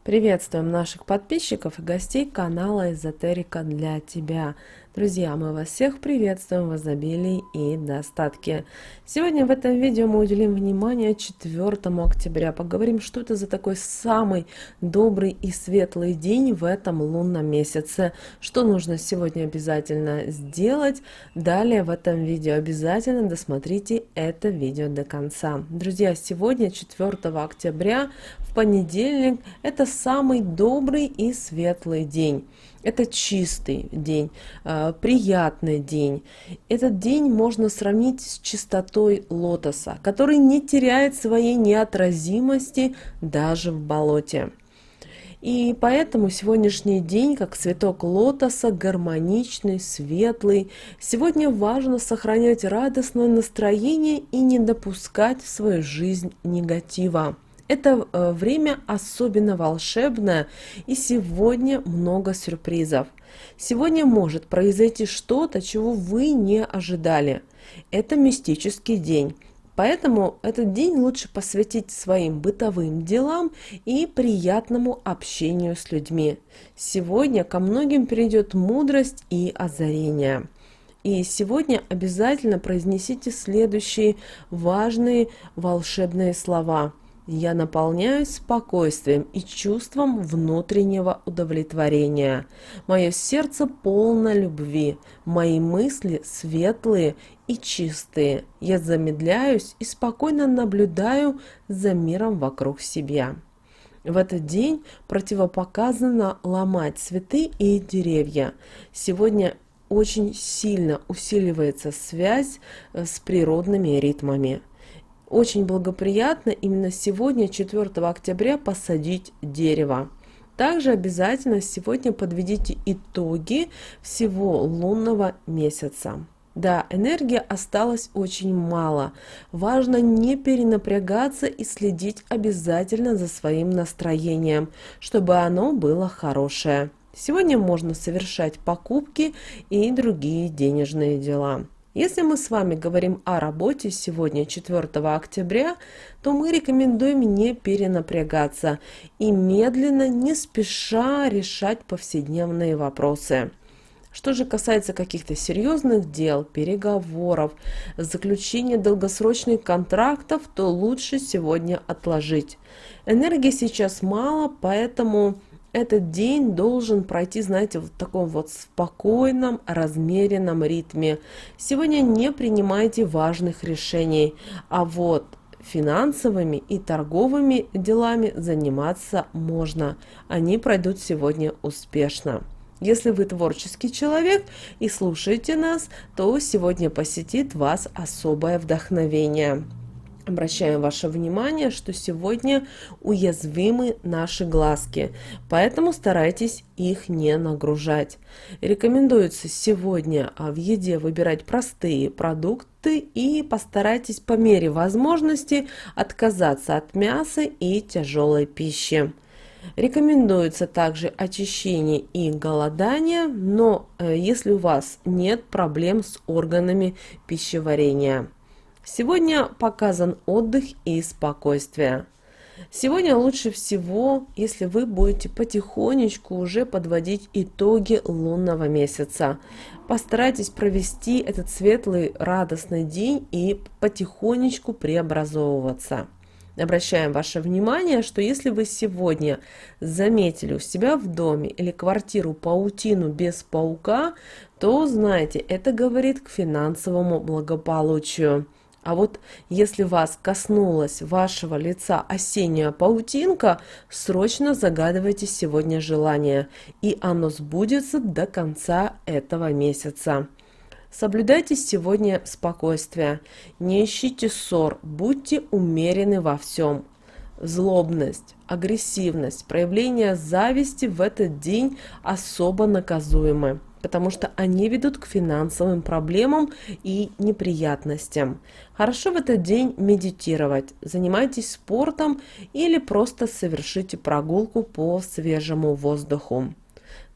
Приветствуем наших подписчиков и гостей канала Эзотерика для тебя. Друзья, мы вас всех приветствуем в изобилии и достатке. Сегодня в этом видео мы уделим внимание 4 октября. Поговорим, что это за такой самый добрый и светлый день в этом лунном месяце. Что нужно сегодня обязательно сделать. Далее в этом видео обязательно досмотрите это видео до конца. Друзья, сегодня 4 октября, в понедельник, это самый добрый и светлый день. Это чистый день, приятный день. Этот день можно сравнить с чистотой лотоса, который не теряет своей неотразимости даже в болоте. И поэтому сегодняшний день, как цветок лотоса, гармоничный, светлый. Сегодня важно сохранять радостное настроение и не допускать в свою жизнь негатива. Это время особенно волшебное, и сегодня много сюрпризов. Сегодня может произойти что-то, чего вы не ожидали. Это мистический день. Поэтому этот день лучше посвятить своим бытовым делам и приятному общению с людьми. Сегодня ко многим придет мудрость и озарение. И сегодня обязательно произнесите следующие важные волшебные слова. Я наполняюсь спокойствием и чувством внутреннего удовлетворения. Мое сердце полно любви, мои мысли светлые и чистые. Я замедляюсь и спокойно наблюдаю за миром вокруг себя. В этот день противопоказано ломать цветы и деревья. Сегодня очень сильно усиливается связь с природными ритмами. Очень благоприятно именно сегодня, 4 октября, посадить дерево. Также обязательно сегодня подведите итоги всего лунного месяца. Да, энергии осталось очень мало. Важно не перенапрягаться и следить обязательно за своим настроением, чтобы оно было хорошее. Сегодня можно совершать покупки и другие денежные дела. Если мы с вами говорим о работе сегодня, 4 октября, то мы рекомендуем не перенапрягаться и медленно, не спеша решать повседневные вопросы. Что же касается каких-то серьезных дел, переговоров, заключения долгосрочных контрактов, то лучше сегодня отложить. Энергии сейчас мало, поэтому этот день должен пройти, знаете, в таком вот спокойном, размеренном ритме. Сегодня не принимайте важных решений, а вот финансовыми и торговыми делами заниматься можно. Они пройдут сегодня успешно. Если вы творческий человек и слушаете нас, то сегодня посетит вас особое вдохновение. Обращаем ваше внимание, что сегодня уязвимы наши глазки, поэтому старайтесь их не нагружать. Рекомендуется сегодня в еде выбирать простые продукты и постарайтесь по мере возможности отказаться от мяса и тяжелой пищи. Рекомендуется также очищение и голодание, но если у вас нет проблем с органами пищеварения. Сегодня показан отдых и спокойствие. Сегодня лучше всего, если вы будете потихонечку уже подводить итоги лунного месяца. Постарайтесь провести этот светлый, радостный день и потихонечку преобразовываться. Обращаем ваше внимание, что если вы сегодня заметили у себя в доме или квартиру паутину без паука, то знаете, это говорит к финансовому благополучию. А вот если вас коснулась вашего лица осенняя паутинка, срочно загадывайте сегодня желание, и оно сбудется до конца этого месяца. Соблюдайте сегодня спокойствие, не ищите ссор, будьте умерены во всем. Злобность, агрессивность, проявление зависти в этот день особо наказуемы, потому что они ведут к финансовым проблемам и неприятностям. Хорошо в этот день медитировать, занимайтесь спортом или просто совершите прогулку по свежему воздуху.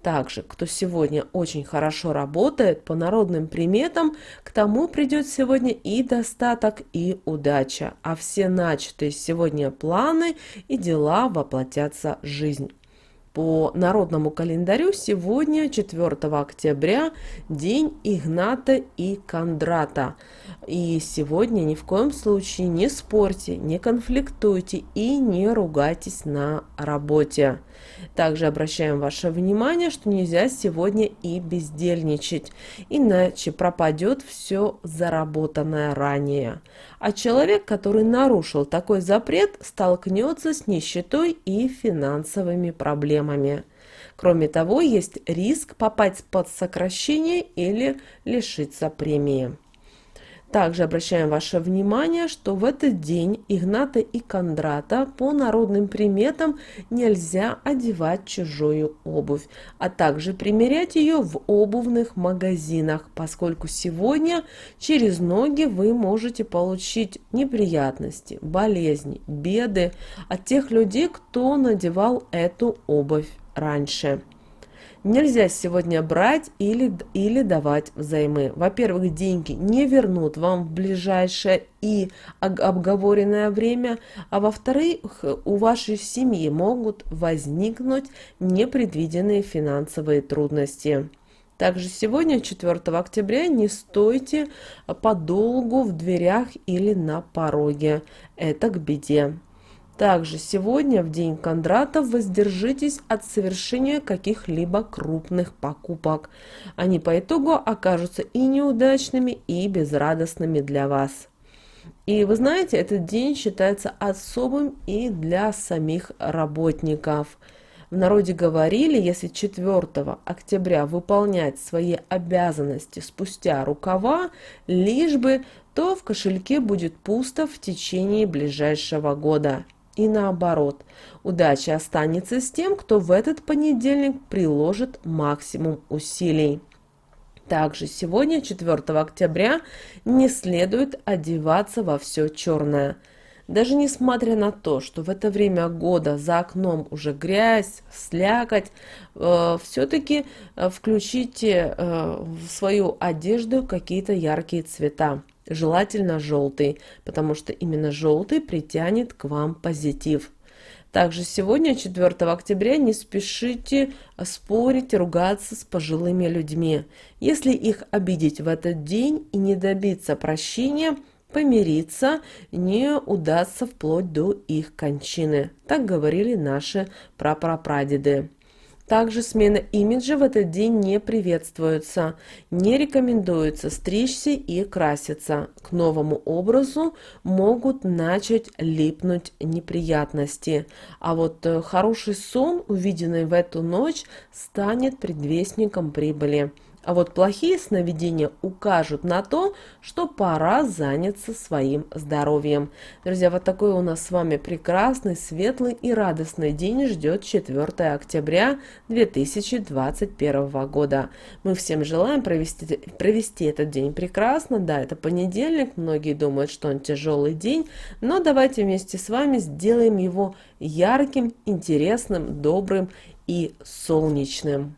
Также, кто сегодня очень хорошо работает по народным приметам, к тому придет сегодня и достаток, и удача, а все начатые сегодня планы и дела воплотятся в жизнь. По народному календарю сегодня, 4 октября, день Игната и Кондрата. И сегодня ни в коем случае не спорьте, не конфликтуйте и не ругайтесь на работе. Также обращаем ваше внимание, что нельзя сегодня и бездельничать, иначе пропадет все заработанное ранее. А человек, который нарушил такой запрет, столкнется с нищетой и финансовыми проблемами. Кроме того, есть риск попасть под сокращение или лишиться премии. Также обращаем ваше внимание, что в этот день Игната и Кондрата по народным приметам нельзя одевать чужую обувь, а также примерять ее в обувных магазинах, поскольку сегодня через ноги вы можете получить неприятности, болезни, беды от тех людей, кто надевал эту обувь раньше. Нельзя сегодня брать или давать взаймы. Во-первых, деньги не вернут вам в ближайшее и обговоренное время, а во-вторых, у вашей семьи могут возникнуть непредвиденные финансовые трудности. Также сегодня, 4 октября, не стойте подолгу в дверях или на пороге. Это к беде. Также сегодня, в день Кондратов, воздержитесь от совершения каких-либо крупных покупок. Они по итогу окажутся и неудачными, и безрадостными для вас. И вы знаете, этот день считается особым и для самих работников. В народе говорили, если 4 октября выполнять свои обязанности спустя рукава, лишь бы, то в кошельке будет пусто в течение ближайшего года. И наоборот, удача останется с тем, кто в этот понедельник приложит максимум усилий. Также сегодня, 4 октября, не следует одеваться во все черное. Даже несмотря на то, что в это время года за окном уже грязь, слякоть, все-таки включите в свою одежду какие-то яркие цвета. Желательно желтый, потому что именно желтый притянет к вам позитив. Также сегодня, 4 октября, не спешите спорить, ругаться с пожилыми людьми. Если их обидеть в этот день и не добиться прощения, помириться не удастся вплоть до их кончины. Так говорили наши прапрапрадеды. Также смена имиджа в этот день не приветствуется. Не рекомендуется стричься и краситься. К новому образу могут начать липнуть неприятности. А вот хороший сон, увиденный в эту ночь, станет предвестником прибыли. А вот плохие сновидения укажут на то, что пора заняться своим здоровьем. Друзья, вот такой у нас с вами прекрасный, светлый и радостный день ждет 4 октября 2021 года. Мы всем желаем провести этот день прекрасно. Да, это понедельник, многие думают, что он тяжелый день, но давайте вместе с вами сделаем его ярким, интересным, добрым и солнечным.